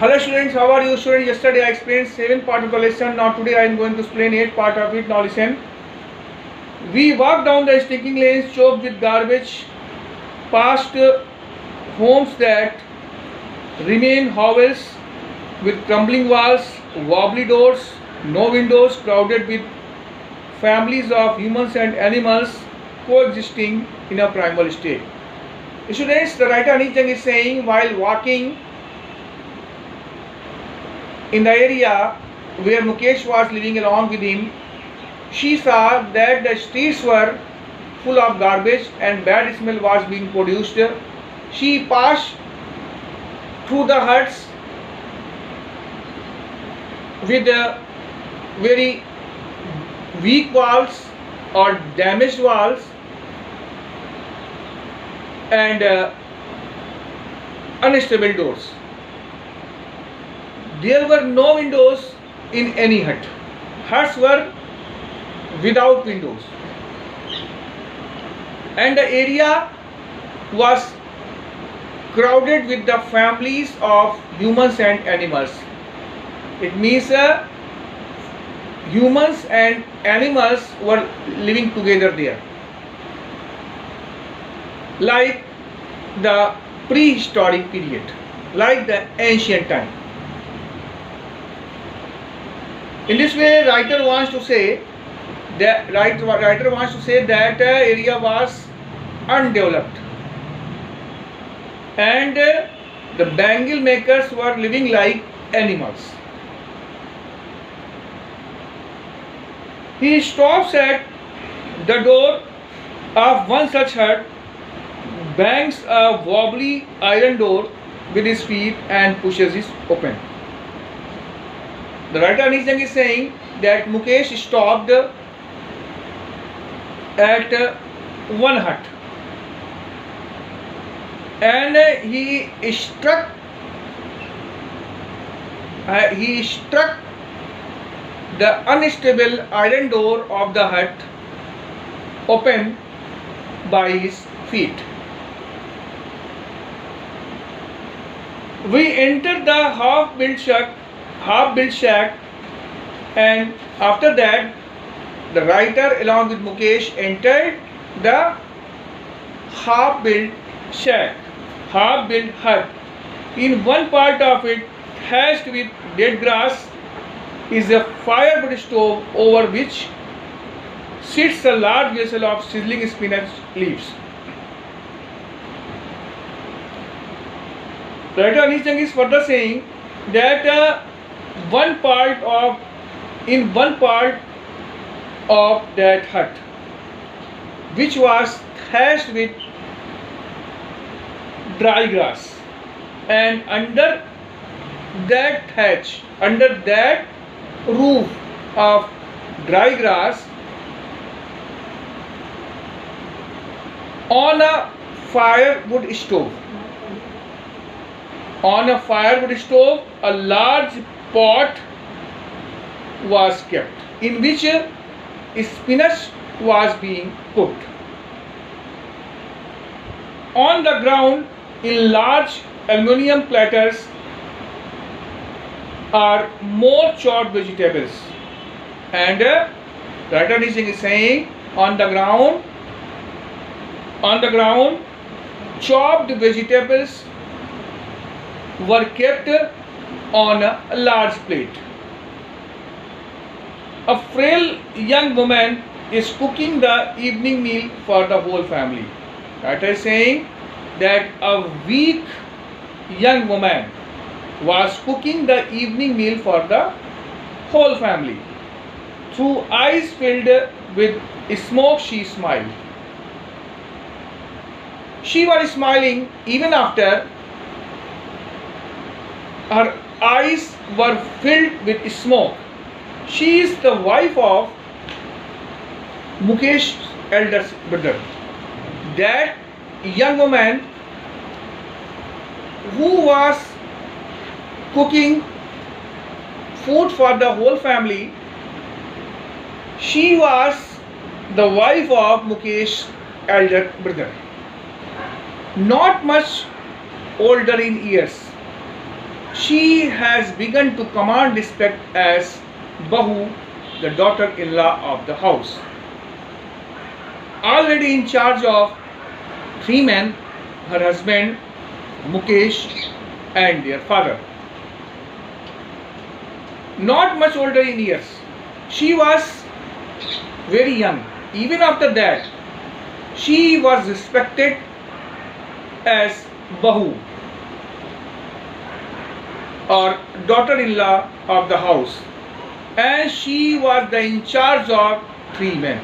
Hello students, how are you students? Yesterday I explained 7 part of the lesson. Now today I am going to explain 8 part of it. Now listen. We walked down the stinking lanes choked with garbage, past homes that remain hovels with crumbling walls, wobbly doors, no windows, crowded with families of humans and animals coexisting in a primal state. Students, the writer Anish Jung is saying while walking in the area where Mukesh was living along with him, she saw that the streets were full of garbage and bad smell was being produced. She passed through the huts with very weak walls or damaged walls and unstable doors. There were no windows in any hut. Huts were without windows. And the area was crowded with the families of humans and animals. It means humans and animals were living together there, like the prehistoric period, like the ancient time. In this way, writer wants to say that area was undeveloped, and the bangle makers were living like animals. He stops at the door of one such hut, bangs a wobbly iron door with his feet and pushes it open. The writer Anish Jung is saying that Mukesh stopped at one hut and he struck the unstable iron door of the hut open by his feet. We entered the half-built shack, and after that the writer along with Mukesh entered the half-built hut. In one part of it, thatched with dead grass, is a firewood stove over which sits a large vessel of sizzling spinach leaves. Writer Anish Jung is further saying that in one part of that hut, which was thatched with dry grass, and under that thatch, under that roof of dry grass, on a firewood stove, a large pot was kept in which spinach was being cooked. On the ground, in large aluminium platters, are more chopped vegetables, and writer Anish Jung is saying on the ground chopped vegetables were kept on a large plate. A frail young woman is cooking the evening meal for the whole family. Writer is saying that a weak young woman was cooking the evening meal for the whole family. Through eyes filled with smoke, she smiled. She was smiling even after her eyes were filled with smoke. She is the wife of Mukesh's elder brother. That young woman who was cooking food for the whole family, she was the wife of Mukesh's elder brother. Not much older in years, she has begun to command respect as Bahu, the daughter-in-law of the house. Already in charge of three men, her husband, Mukesh, and their father. Not much older in years. She was very young. Even after that, she was respected as Bahu or daughter-in-law of the house, and she was in charge of three men.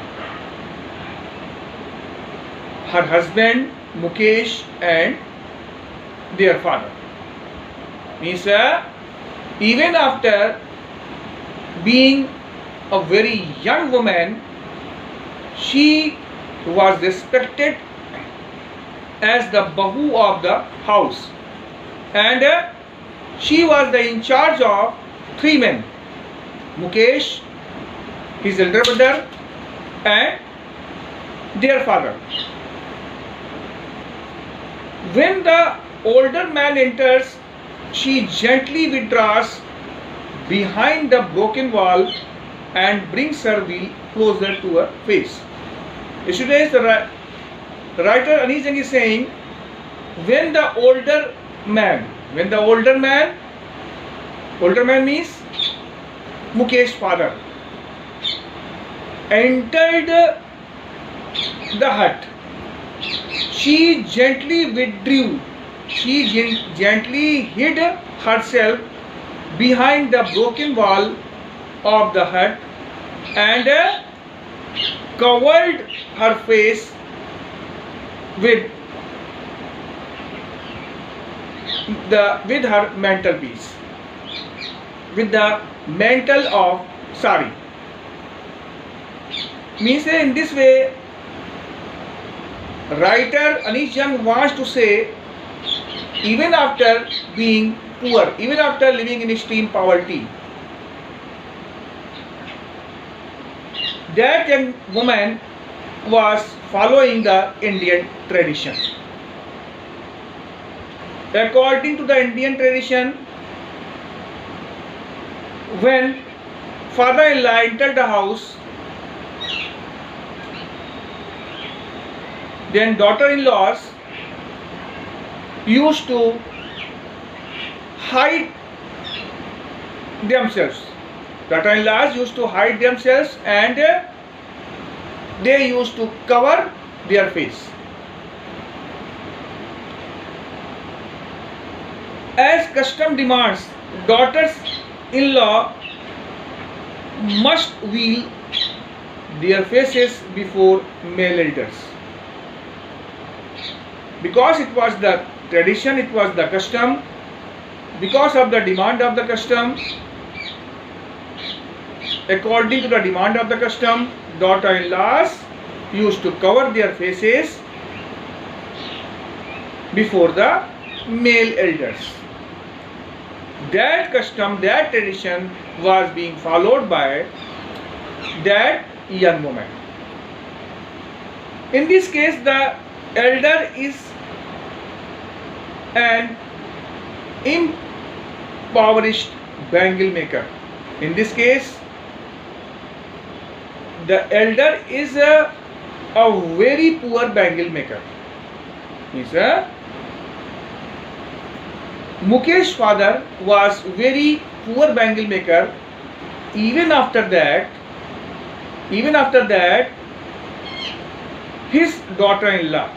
Her husband, Mukesh, and their father. Means even after being a very young woman, she was respected as the Bahu of the house, and she was in charge of three men: Mukesh, his elder brother, and their father. When the older man enters, she gently withdraws behind the broken wall and brings her wheel closer to her face. Yesterday's the writer Anish Jang is saying, when the older man means Mukesh father, entered the hut, she gently withdrew, she gently hid herself behind the broken wall of the hut and covered her face with her mantelpiece, with the mantle of sari. Means in this way, writer Anish Jang wants to say, even after being poor, even after living in extreme poverty, that young woman was following the Indian tradition. According to the Indian tradition, when father-in-law entered the house, then daughter-in-laws used to hide themselves. Daughter-in-laws used to hide themselves and they used to cover their face. As custom demands, daughters-in-law must veil their faces before male elders. Because it was the tradition, it was the custom, because of the demand of the custom, according to the demand of the custom, daughter-in-laws used to cover their faces before the male elders. That custom, that tradition was being followed by that young woman. In this case, the elder is an impoverished bangle maker. In this case, the elder is a very poor bangle maker. Means Mukesh father was very poor bangle maker. Even after that, his daughter-in-law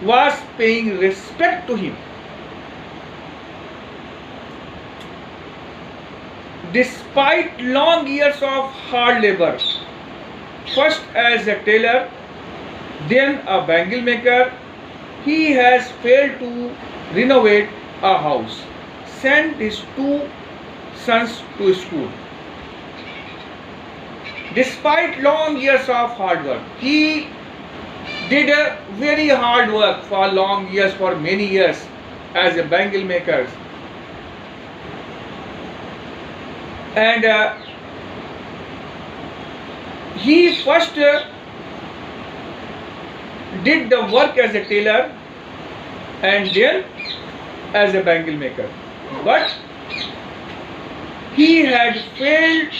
was paying respect to him. Despite long years of hard labor, first as a tailor, then a bangle maker, he has failed to renovate a house, sent his two sons to school. Despite long years of hard work, he did a very hard work for long years, for many years as a bangle maker. And he first did the work as a tailor and then as a bangle maker. but he had failed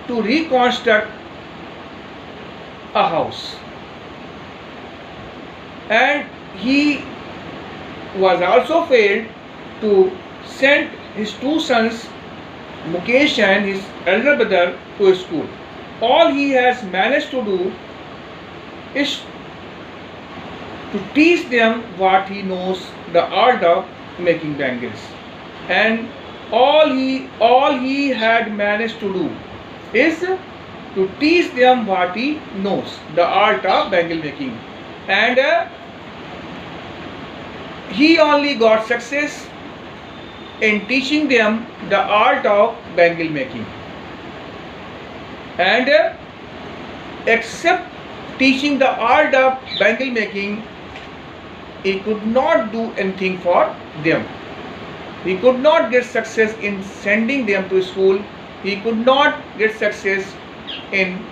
to reconstruct a house, and he was also failed to send his two sons, Mukesh and his elder brother, to school. All he has managed to do is to teach them what he knows, the art of making bangles. And all he had managed to do is to teach them what he knows, the art of bangle making. And he only got success in teaching them the art of bangle making. And except teaching the art of bangle making, he could not do anything for them. He could not get success in sending them to school. He could not get success in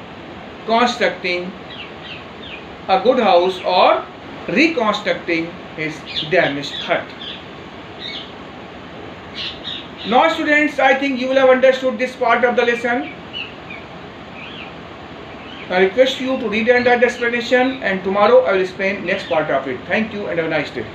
constructing a good house or reconstructing his damaged hut. Now students, I think you will have understood this part of the lesson. I request you to read and write the explanation, and tomorrow I will explain next part of it. Thank you and have a nice day.